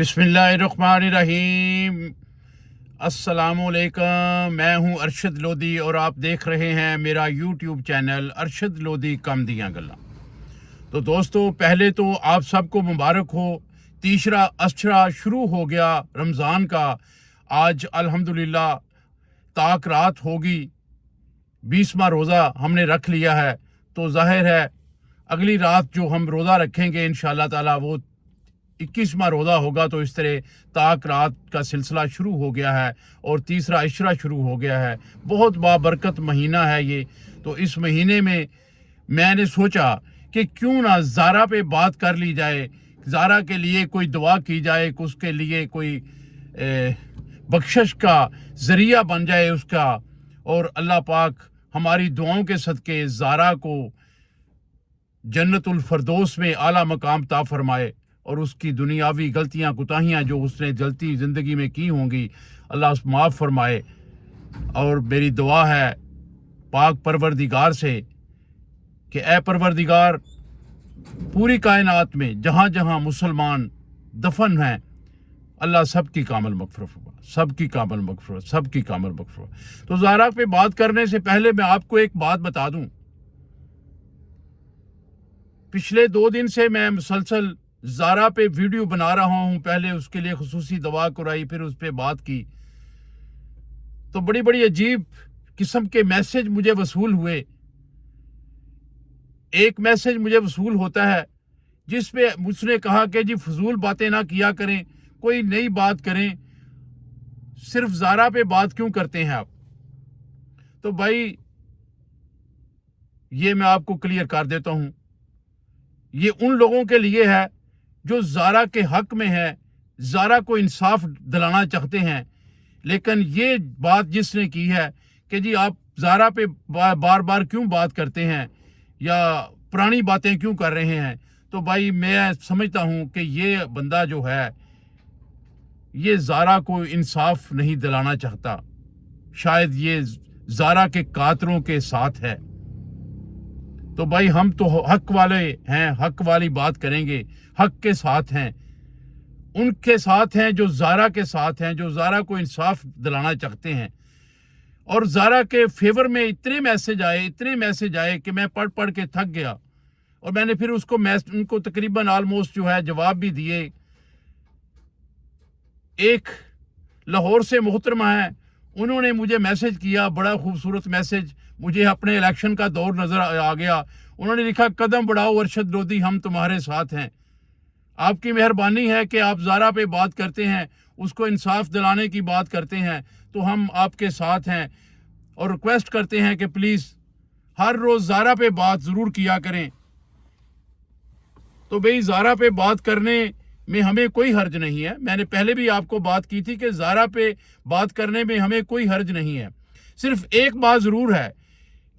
बिस्मिल्लाहिर्रहमानिर्रहीम। अस्सलामुअलैकुम। मैं हूं अरशद लोधी और आप देख रहे हैं मेरा यूट्यूब चैनल अरशद लोधी कम दियां गल्लां। तो दोस्तों, पहले तो आप सबको मुबारक हो। तीसरा अशरा शुरू हो गया रमज़ान का। आज अल्हम्दुलिल्लाह ताक रात होगी, 20वां रोज़ा हमने रख लिया है। तो ज़ाहिर है अगली रात जो हम रोज़ा रखेंगे इंशाअल्लाह ताला वो 21वां रोज़ा होगा। तो इस तरह ताक रात का सिलसिला शुरू हो गया है और तीसरा अशरा शुरू हो गया है। बहुत बाबरकत महीना है ये। तो इस महीने में मैंने सोचा कि क्यों ना ज़ारा पे बात कर ली जाए, ज़ारा के लिए कोई दुआ की जाए, उसके लिए कोई बख्शिश का ज़रिया बन जाए उसका, और अल्लाह पाक हमारी दुआओं के सदके ज़ारा को जन्नतुल फरदौस में आला मकाम ता फरमाए और उसकी दुनियावी गलतियां कुताहियां जो उसने जलती ज़िंदगी में की होंगी अल्लाह माफ़ फरमाए। और मेरी दुआ है पाक परवरदिगार से कि ए परवरदिगार, पूरी कायनात में जहाँ जहाँ मुसलमान दफन हैं अल्लाह सबकी कामल मगफरत फरमा, सबकी कामल मगफरत, सबकी कामल मगफरत। तो ज़ारा पे बात करने से पहले मैं आपको एक बात बता दूं। पिछले 2 दिन से मैं मुसलसल ज़ारा पे वीडियो बना रहा हूं। पहले उसके लिए खुसूसी दवा कराई, फिर उस पर बात की, तो बड़ी बड़ी अजीब किस्म के मैसेज मुझे वसूल हुए। एक मैसेज मुझे वसूल होता है जिसपे उसने कहा कि जी फजूल बातें ना किया करें, कोई नई बात करें, सिर्फ ज़ारा पे बात क्यों करते हैं आप। तो भाई ये मैं आपको क्लियर कर देता हूं, ये उन लोगों के लिए है जो ज़ारा के हक में है, ज़ारा को इंसाफ दिलाना चाहते हैं। लेकिन ये बात जिसने की है कि जी आप ज़ारा पे बार बार क्यों बात करते हैं या पुरानी बातें क्यों कर रहे हैं, तो भाई मैं समझता हूं कि ये बंदा जो है ये ज़ारा को इंसाफ नहीं दिलाना चाहता। शायद ये ज़ारा के कातलों के साथ है। तो भाई हम तो हक वाले हैं, हक वाली बात करेंगे, हक के साथ हैं, उनके साथ हैं जो ज़ारा के साथ हैं, जो ज़ारा को इंसाफ दिलाना चाहते हैं। और ज़ारा के फेवर में इतने मैसेज आए कि मैं पढ़ पढ़ के थक गया। और मैंने फिर उनको तकरीबन ऑलमोस्ट जो है जवाब भी दिए। एक लाहौर से मोहतरमा है, उन्होंने मुझे मैसेज किया, बड़ा खूबसूरत मैसेज, मुझे अपने इलेक्शन का दौर नजर आ गया। उन्होंने लिखा, कदम बढ़ाओ अरशद लोधी, हम तुम्हारे साथ हैं। आपकी मेहरबानी है कि आप ज़ारा पे बात करते हैं, उसको इंसाफ दिलाने की बात करते हैं, तो हम आपके साथ हैं और रिक्वेस्ट करते हैं कि प्लीज़ हर रोज़ ज़ारा पे बात ज़रूर किया करें। तो भाई ज़ारा पे बात करने में हमें कोई हर्ज नहीं है। मैंने पहले भी आपको बात की थी कि ज़ारा पे बात करने में हमें कोई हर्ज नहीं है। सिर्फ एक बात ज़रूर है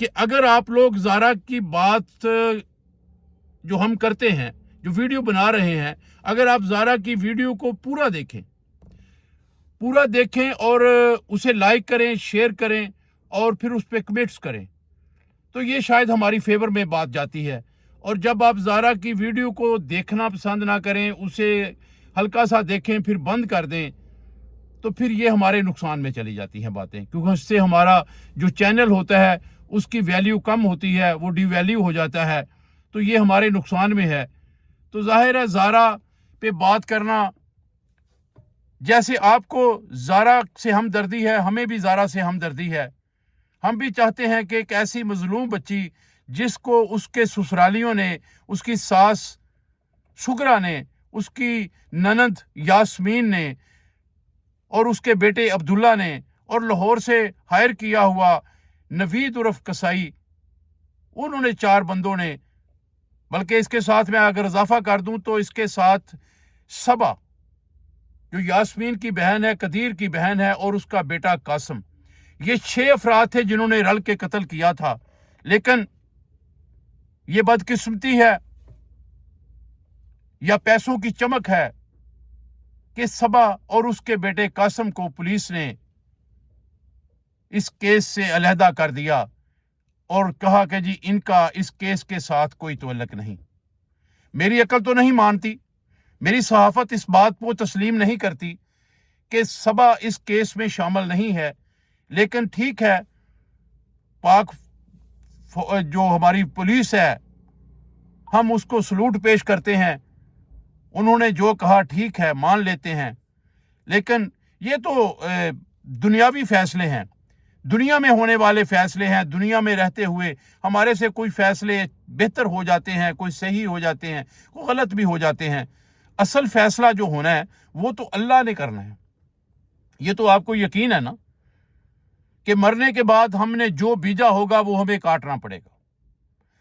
कि अगर आप लोग ज़ारा की बात जो हम करते हैं, जो वीडियो बना रहे हैं, अगर आप ज़ारा की वीडियो को पूरा देखें और उसे लाइक करें, शेयर करें और फिर उस पर कमेंट्स करें, तो ये शायद हमारी फेवर में बात जाती है। और जब आप ज़ारा की वीडियो को देखना पसंद ना करें, उसे हल्का सा देखें फिर बंद कर दें, तो फिर ये हमारे नुकसान में चली जाती हैं बातें, क्योंकि उससे हमारा जो चैनल होता है उसकी वैल्यू कम होती है, वो डिवैल्यू हो जाता है। तो ये हमारे नुकसान में है। तो जाहिर है ज़ारा पे बात करना, जैसे आपको ज़ारा से हमदर्दी है, हमें भी ज़ारा से हमदर्दी है। हम भी चाहते हैं कि एक ऐसी मजलूम बच्ची जिसको उसके ससुरालियों ने, उसकी सास शुगरा ने, उसकी ननद यास्मीन ने और उसके बेटे अब्दुल्ला ने और लाहौर से हायर किया हुआ नवीद उर्फ कसाई, उन्होंने 4 बंदों ने, बल्कि इसके साथ मैं अगर इजाफा कर दूं तो इसके साथ सबा जो यास्मीन की बहन है, कदीर की बहन है, और उसका बेटा कासम, ये 6 अफराद थे जिन्होंने रल के कत्ल किया था। लेकिन ये बदकिस्मती है या पैसों की चमक है कि सबा और उसके बेटे कासम को पुलिस ने इस केस से अलहदा कर दिया और कहा कि जी इनका इस केस के साथ कोई तअल्लुक नहीं। मेरी अकल तो नहीं मानती, میری صحافت اس بات کو تسلیم نہیں کرتی کہ صبا اس کیس میں شامل نہیں ہے، لیکن ٹھیک ہے، پاک جو ہماری پولیس ہے ہم اس کو سلوٹ پیش کرتے ہیں، انہوں نے جو کہا ٹھیک ہے مان لیتے ہیں، لیکن یہ تو دنیاوی فیصلے ہیں، دنیا میں ہونے والے فیصلے ہیں، دنیا میں رہتے ہوئے ہمارے سے کوئی فیصلے بہتر ہو جاتے ہیں، کوئی صحیح ہو جاتے ہیں، کوئی غلط بھی ہو جاتے ہیں، اصل فیصلہ جو ہونا ہے وہ تو اللہ نے کرنا ہے۔ یہ تو آپ کو یقین ہے نا کہ مرنے کے بعد ہم نے جو بیجا ہوگا وہ ہمیں کاٹنا پڑے گا۔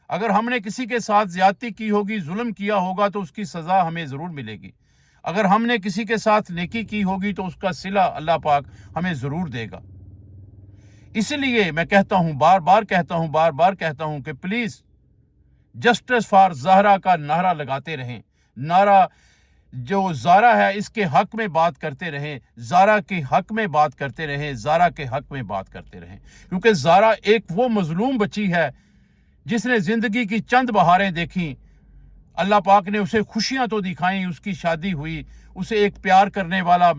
اگر ہم نے کسی کے ساتھ زیادتی کی ہوگی، ظلم کیا ہوگا تو اس کی سزا ہمیں ضرور ملے گی۔ اگر ہم نے کسی کے ساتھ نیکی کی ہوگی تو اس کا صلہ اللہ پاک ہمیں ضرور دے گا۔ اس لیے میں کہتا ہوں، بار بار کہتا ہوں کہ پلیز جسٹس فار زہرا کا نعرہ لگاتے رہیں، نعرہ جو زارا ہے اس کے حق میں بات کرتے رہیں، زارا کے حق میں بات کرتے رہیں، زارا کے حق میں بات کرتے رہیں، کیونکہ زارا ایک وہ مظلوم بچی ہے جس نے زندگی کی چند بہاریں دیکھیں، اللہ پاک نے اسے خوشیاں تو دکھائیں، اس کی شادی ہوئی، اسے ایک پیار کرنے والا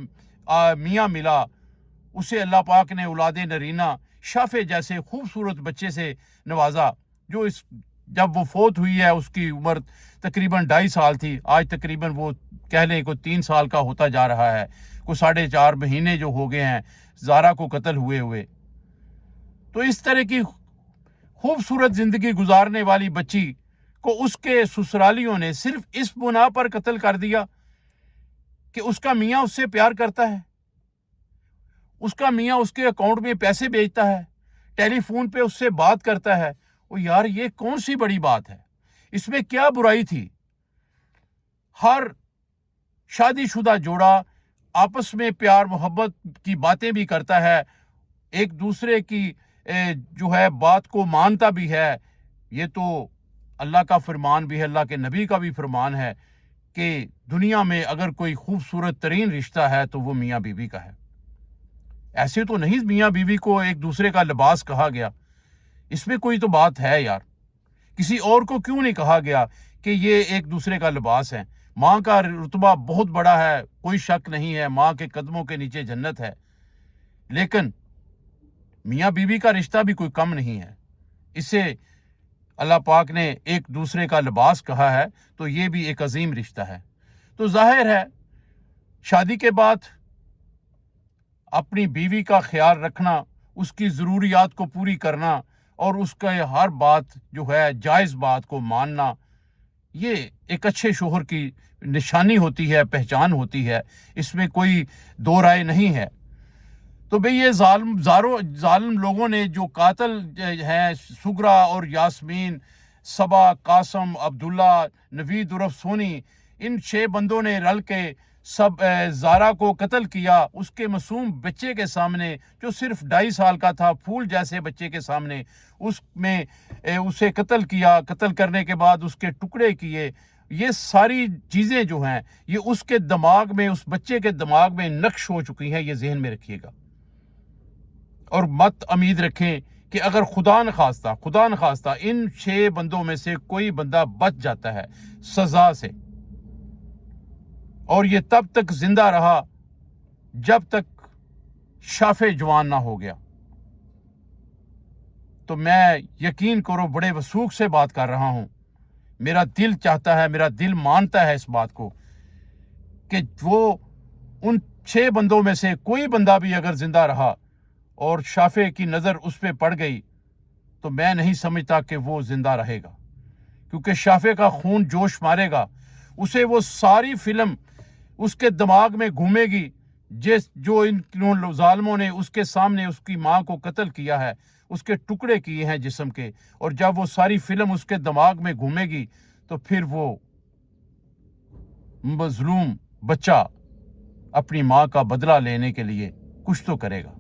میاں ملا، اسے اللہ پاک نے اولاد نرینہ شافع جیسے خوبصورت بچے سے نوازا، جو جب وہ فوت ہوئی ہے اس کی عمر تقریباً 2.5 سال تھی، آج تقریباً وہ کہہ لیں کو 3 سال کا ہوتا جا رہا ہے، کو 4.5 مہینے جو ہو گئے ہیں زارا کو قتل ہوئے۔ تو اس طرح کی خوبصورت زندگی گزارنے والی بچی کو اس کے سسرالیوں نے صرف اس بنا پر قتل کر دیا کہ اس کا میاں اس سے پیار کرتا ہے، اس کا میاں اس کے اکاؤنٹ میں پیسے بھیجتا ہے، ٹیلی فون پہ اس سے بات کرتا ہے۔ یار یہ کون سی بڑی بات ہے؟ اس میں کیا برائی تھی؟ ہر شادی شدہ جوڑا آپس میں پیار محبت کی باتیں بھی کرتا ہے، ایک دوسرے کی جو ہے بات کو مانتا بھی ہے۔ یہ تو اللہ کا فرمان بھی ہے، اللہ کے نبی کا بھی فرمان ہے کہ دنیا میں اگر کوئی خوبصورت ترین رشتہ ہے تو وہ میاں بیوی کا ہے۔ ایسے تو نہیں میاں بیوی کو ایک دوسرے کا لباس کہا گیا، اس میں کوئی تو بات ہے یار، کسی اور کو کیوں نہیں کہا گیا کہ یہ ایک دوسرے کا لباس ہے؟ ماں کا رتبہ بہت بڑا ہے، کوئی شک نہیں ہے، ماں کے قدموں کے نیچے جنت ہے، لیکن میاں بیوی کا رشتہ بھی کوئی کم نہیں ہے، اسے اللہ پاک نے ایک دوسرے کا لباس کہا ہے، تو یہ بھی ایک عظیم رشتہ ہے۔ تو ظاہر ہے شادی کے بعد اپنی بیوی کا خیال رکھنا، اس کی ضروریات کو پوری کرنا اور اس کا ہر بات جو ہے جائز بات کو ماننا، یہ ایک اچھے شوہر کی نشانی ہوتی ہے، پہچان ہوتی ہے، اس میں کوئی دو رائے نہیں ہے۔ تو بھئی یہ ظالم لوگوں نے جو قاتل ہیں سگرا اور یاسمین، صبا، قاسم، عبداللہ، نوید عرف سونی، ان 6 بندوں نے رل کے زارا کو قتل کیا، اس کے معصوم بچے کے سامنے جو صرف 2.5 سال کا تھا، پھول جیسے بچے کے سامنے اس میں اسے قتل کیا، قتل کرنے کے بعد اس کے ٹکڑے کیے۔ یہ ساری چیزیں جو ہیں یہ اس کے دماغ میں، اس بچے کے دماغ میں نقش ہو چکی ہیں، یہ ذہن میں رکھیے گا، اور مت امید رکھیں کہ اگر خدا نخواستہ ان 6 بندوں میں سے کوئی بندہ بچ جاتا ہے سزا سے، اور یہ تب تک زندہ رہا جب تک شافع جوان نہ ہو گیا، تو میں یقین کرو بڑے وثوق سے بات کر رہا ہوں، میرا دل چاہتا ہے، میرا دل مانتا ہے اس بات کو کہ وہ ان 6 بندوں میں سے کوئی بندہ بھی اگر زندہ رہا اور شافع کی نظر اس پہ پڑ گئی تو میں نہیں سمجھتا کہ وہ زندہ رہے گا، کیونکہ شافع کا خون جوش مارے گا، اسے وہ ساری فلم اس کے دماغ میں گھومے گی جو ان ظالموں نے اس کے سامنے اس کی ماں کو قتل کیا ہے، اس کے ٹکڑے کیے ہیں جسم کے، اور جب وہ ساری فلم اس کے دماغ میں گھومے گی تو پھر وہ مظلوم بچہ اپنی ماں کا بدلہ لینے کے لیے کچھ تو کرے گا۔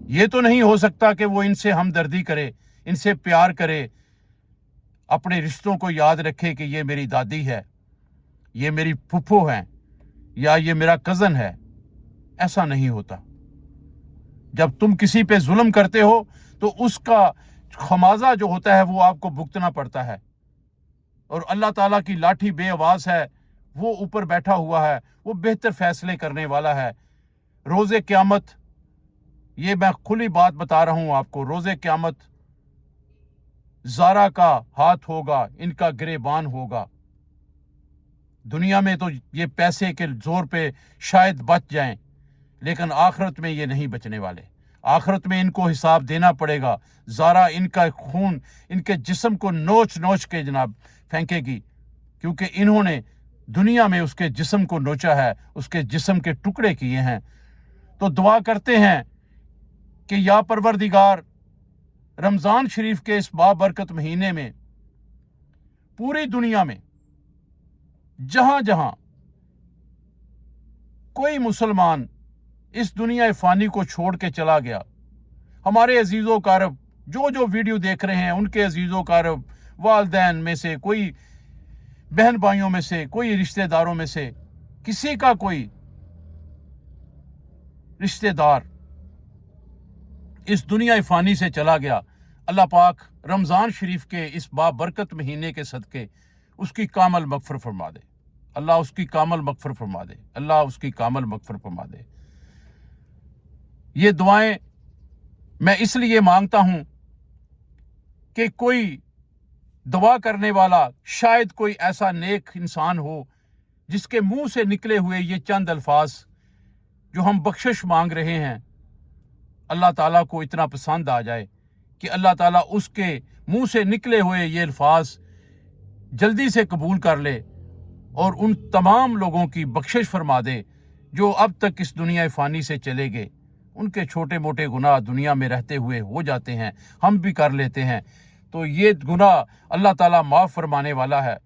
یہ تو نہیں ہو سکتا کہ وہ ان سے ہمدردی کرے، ان سے پیار کرے، اپنے رشتوں کو یاد رکھے کہ یہ میری دادی ہے، یہ میری پھپھو ہیں، یا یہ میرا کزن ہے۔ ایسا نہیں ہوتا۔ جب تم کسی پہ ظلم کرتے ہو تو اس کا خمیازہ جو ہوتا ہے وہ آپ کو بھگتنا پڑتا ہے، اور اللہ تعالیٰ کی لاٹھی بے آواز ہے، वो ऊपर बैठा हुआ है, वो बेहतर फैसले करने वाला है। रोज़े क़यामत, ये मैं खुली बात बता रहा हूँ आपको, रोज़े क़यामत ज़ारा का हाथ होगा, इनका गिरेबान होगा। दुनिया में तो ये पैसे के जोर पे शायद बच जाएं, लेकिन आखिरत में ये नहीं बचने वाले। आखिरत में इनको हिसाब देना पड़ेगा। ज़ारा इनका खून इनके जिस्म को नोच नोच के जनाब फेंकेगी, क्योंकि इन्होंने दुनिया में उसके जिस्म को नोचा है, उसके जिस्म के टुकड़े किए हैं। तो दुआ करते हैं कि या परवरदिगार, रमज़ान शरीफ के इस बाबरकत महीने में पूरी दुनिया में जहां जहां कोई मुसलमान इस दुनिया फ़ानी को छोड़ के चला गया, हमारे अजीज़ों कारब जो जो वीडियो देख रहे हैं, उनके अजीज़ों कारब, वालदैन में से कोई, बहन भाइयों में से कोई, रिश्तेदारों में से किसी का कोई रिश्तेदार इस दुनिया फ़ानी से चला गया, अल्लाह पाक रमज़ान शरीफ के इस बाबरकत महीने के सदके उसकी कामल मग़फ़िरत फरमा दे। अल्लाह उसकी कामल मग़फ़िरत फरमा दे। अल्लाह उसकी कामल मग़फ़िरत फरमा दे। ये दुआएं मैं इसलिए मांगता हूं कि कोई दुआ करने वाला, शायद कोई ऐसा नेक इंसान हो जिसके मुंह से निकले हुए ये चंद अल्फाज जो हम बख्शिश मांग रहे हैं, अल्लाह ताला को इतना पसंद आ जाए कि अल्लाह ताला उसके मुंह से निकले हुए ये अल्फाज जल्दी से कबूल कर ले और उन तमाम लोगों की बख्शिश फरमा दे जो अब तक इस दुनिया फ़ानी से चले गए। उनके छोटे मोटे गुनाह दुनिया में रहते हुए हो जाते हैं, हम भी कर लेते हैं, तो ये गुनाह अल्लाह ताला माफ़ फरमाने वाला है।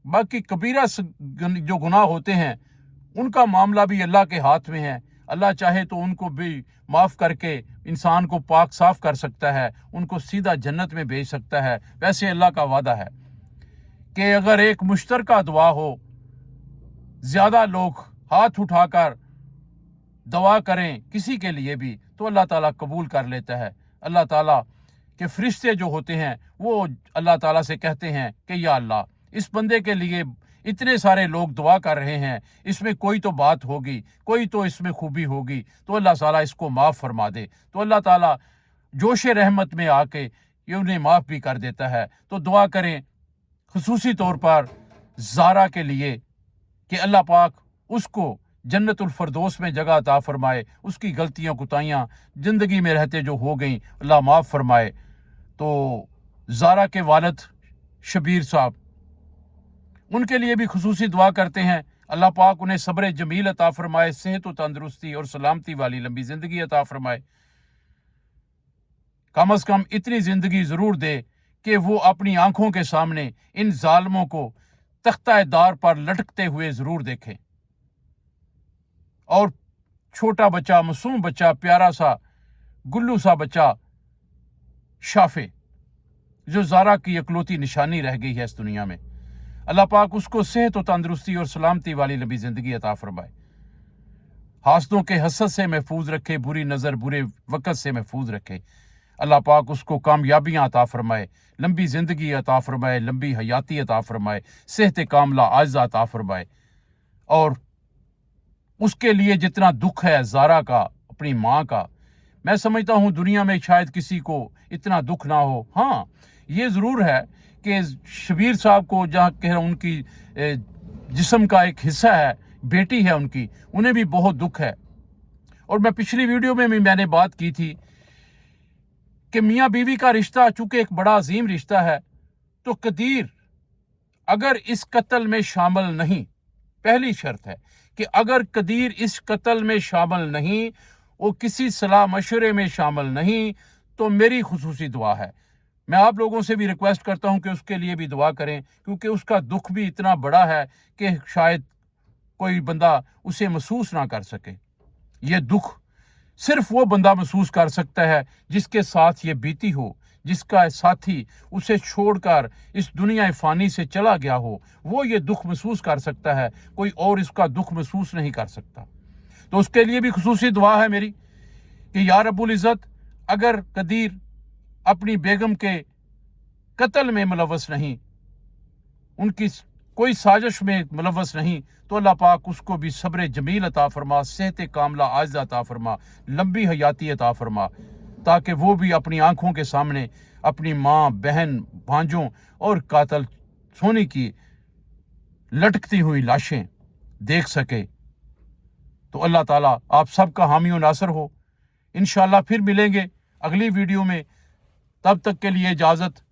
बाकी कबीरा जो गुनाह होते हैं उनका मामला भी अल्लाह के हाथ में है। अल्लाह चाहे तो उनको भी माफ़ करके इंसान को पाक साफ़ कर सकता है, उनको सीधा जन्नत में भेज सकता है। वैसे अल्लाह का वादा है कि अगर एक मुश्तरका दुआ हो, ज़्यादा लोग हाथ उठाकर दुआ करें किसी के लिए भी, तो अल्लाह ताला कबूल कर लेता है। अल्लाह ताला के फरिश्ते जो होते हैं वो अल्लाह ताला से कहते हैं कि या अल्लाह, इस बंदे के लिए इतने सारे लोग दुआ कर रहे हैं, इसमें कोई तो बात होगी, कोई तो इसमें खूबी होगी, तो अल्लाह ताला इसको माफ़ फरमा दे। तो अल्लाह ताला जोश रहमत में आके ये उन्हें माफ़ भी कर देता है। तो दुआ करें खुसूसी तौर पर ज़ारा के लिए कि अल्लाह पाक उसको जन्नतुल फरदौस में जगह अता फरमाए, उसकी गलतियां कुताइयां ज़िंदगी में रहते जो हो गई अल्लाह माफ़ फरमाए। तो ज़ारा के वालिद शबीर साहब, उनके लिए भी खुसूसी दुआ करते हैं, अल्लाह पाक उन्हें सब्र जमील अता फरमाए, सेहत व तंदुरुस्ती और सलामती वाली लंबी ज़िंदगी अता फरमाए। कम अज़ कम इतनी ज़िंदगी ज़रूर दे कि वो अपनी आंखों के सामने इन जालिमों को तख्ता-ए-दार पर लटकते हुए ज़रूर देखें। और छोटा बच्चा, मासूम बच्चा, प्यारा सा गुल्लू सा बच्चा शाफे, जो ज़ारा की इकलौती निशानी रह गई है इस दुनिया में, अल्लाह पाक उसको सेहत व तंदुरुस्ती और सलामती वाली लंबी ज़िंदगी अता फरमाए। हासदों के हसद से महफूज रखे, बुरी नज़र बुरे वक़्त से महफूज रखे। अल्लाह पाक उसको कामयाबियाँ अता फरमाए, लंबी ज़िंदगी अता फरमाए, लंबी हयाती अता फरमाए, सेहत कामला आज़ा अता फरमाए। और उसके लिए जितना दुख है ज़ारा का, अपनी माँ का, मैं समझता हूँ दुनिया में शायद किसी को इतना दुख ना हो। हाँ, ये ज़रूर है कि शबीर साहब को, जहाँ कह उनकी जिस्म का एक हिस्सा है, बेटी है उनकी, उन्हें भी बहुत दुख है। और मैं पिछली वीडियो में भी मैंने बात की थी कि मियाँ बीवी का रिश्ता चूँकि एक बड़ा अजीम रिश्ता है, तो कदीर अगर इस कत्ल में शामिल नहीं, पहली शर्त है कि अगर कदीर इस कत्ल में शामिल नहीं, वो किसी सलाह मशवरे में शामिल नहीं, तो मेरी खुसूसी दुआ है। मैं आप लोगों से भी रिक्वेस्ट करता हूं कि उसके लिए भी दुआ करें, क्योंकि उसका दुख भी इतना बड़ा है कि शायद कोई बंदा उसे महसूस ना कर सके। ये दुख सिर्फ वो बंदा महसूस कर सकता है जिसके साथ ये बीती हो, जिसका साथी उसे छोड़कर इस दुनिया फ़ानी से चला गया हो, वो ये दुख महसूस कर सकता है, कोई और इसका दुख महसूस नहीं कर सकता। तो उसके लिए भी खुसूसी दुआ है मेरी कि या रब्बुल इज़्ज़त, अगर कदीर अपनी बेगम के कत्ल में मुलव्वस नहीं, उनकी कोई साजिश में मुलव्वस नहीं, तो अल्लाह पाक उसको भी सब्र जमील अता फरमा, सेहत कामला आजिज़ अता फरमा, लंबी हयाती अता फरमा, ताकि वो भी अपनी आंखों के सामने अपनी माँ, बहन, भांजों और कातल सोने की लटकती हुई लाशें देख सके। तो अल्लाह ताला आप सबका हामी और नासर हो। इंशाअल्लाह फिर मिलेंगे अगली वीडियो में। तब तक के लिए इजाज़त।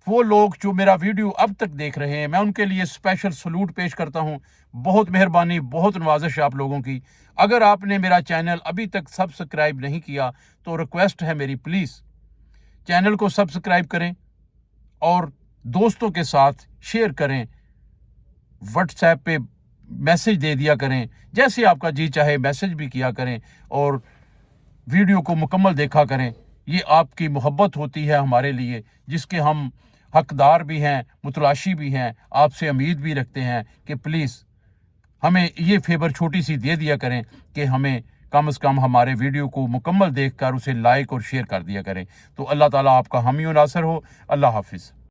वो लोग जो मेरा वीडियो अब तक देख रहे हैं, मैं उनके लिए स्पेशल सलूट पेश करता हूं। बहुत मेहरबानी, बहुत नवाजिश है आप लोगों की। अगर आपने मेरा चैनल अभी तक सब्सक्राइब नहीं किया तो रिक्वेस्ट है मेरी, प्लीज़ चैनल को सब्सक्राइब करें और दोस्तों के साथ शेयर करें। व्हाट्सएप पे मैसेज दे दिया करें, जैसे आपका जी चाहे मैसेज भी किया करें, और वीडियो को मुकम्मल देखा करें। ये आपकी मोहब्बत होती है हमारे लिए, जिसके हम हकदार भी हैं, मुतलाशी भी हैं, आपसे उम्मीद भी रखते हैं कि प्लीज़ हमें ये फेवर छोटी सी दे दिया करें कि हमें कम से कम हमारे वीडियो को मुकम्मल देखकर उसे लाइक और शेयर कर दिया करें। तो अल्लाह ताला आपका हामी और नासर हो। अल्लाह हाफिज़।